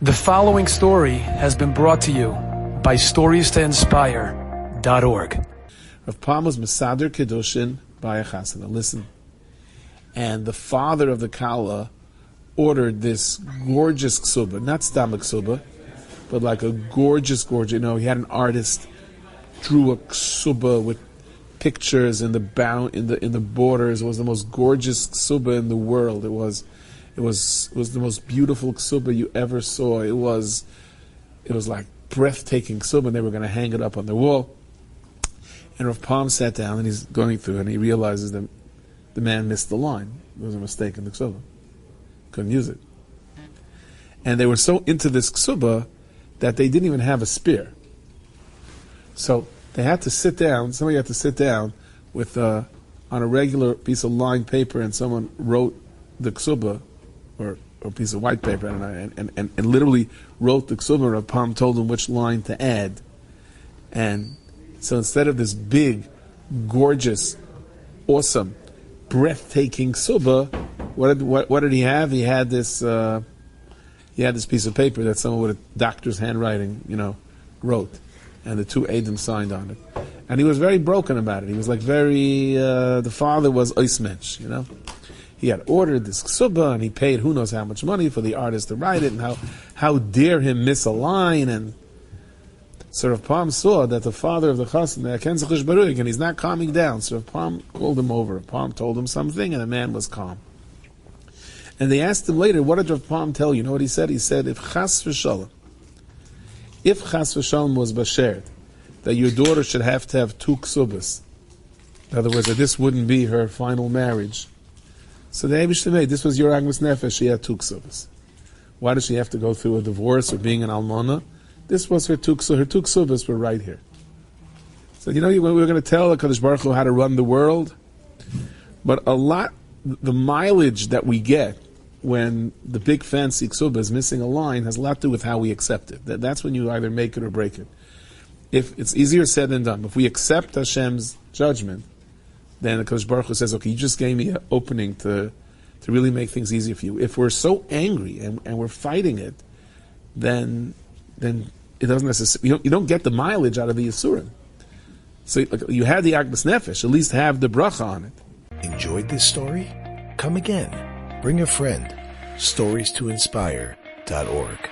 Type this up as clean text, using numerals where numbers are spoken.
The following story has been brought to you by StoriesToInspire.org. Rav Palm was Mesader Kedushin by a chasana. Listen. And the father of the Kala ordered this gorgeous ksuba, not stam ksuba, but like a gorgeous, he had an artist, drew a ksuba with pictures in the borders. It was the most gorgeous ksuba in the world. It was the most beautiful ksuba you ever saw. It was like breathtaking ksuba, and they were going to hang it up on the wall. And Rav Palm sat down, and he's going through, and he realizes that the man missed the line. There was a mistake in the ksuba. Couldn't use it. And they were so into this ksuba that they didn't even have a spear. So they had to sit down, somebody had to sit down with on a regular piece of lined paper, and someone wrote the ksuba, or a piece of white paper, I don't know, and literally wrote the ksuba. Rav Palm told them which line to add. And so instead of this big, gorgeous, awesome, breathtaking ksuba, what did he have? He had this piece of paper that someone with a doctor's handwriting, wrote, and the two Adam signed on it. And he was very broken about it. He was like the father was oismensch, He had ordered this ksuba, and he paid who knows how much money for the artist to write it, and how dare him miss a line. And so Rav Palm saw that the father of the chassan, and he's not calming down. So Rav Palm called him over. Rav Palm told him something, and the man was calm. And they asked him later, what did Rav Palm tell you? You know what he said? He said, if chas v'shalom was bashered, that your daughter should have to have two ksubas, in other words, that this wouldn't be her final marriage. So the Eibishter made, this was your Agmas Nefesh, she had two ksubas. Why does she have to go through a divorce or being an almana? This was her two ksubas were right here. So when we were going to tell HaKadosh Baruch Hu how to run the world, but the mileage that we get when the big fancy ksuba is missing a line has a lot to do with how we accept it. That's when you either make it or break it. If it's easier said than done. If we accept Hashem's judgment, then the Kodesh Baruch Hu says, okay, you just gave me an opening to really make things easier for you. If we're so angry and we're fighting it, then it doesn't necessarily, you don't get the mileage out of the Yisurim. So you had the Agmas Nefesh, at least have the bracha on it. Enjoyed this story? Come again. Bring a friend. StoriesToInspire.org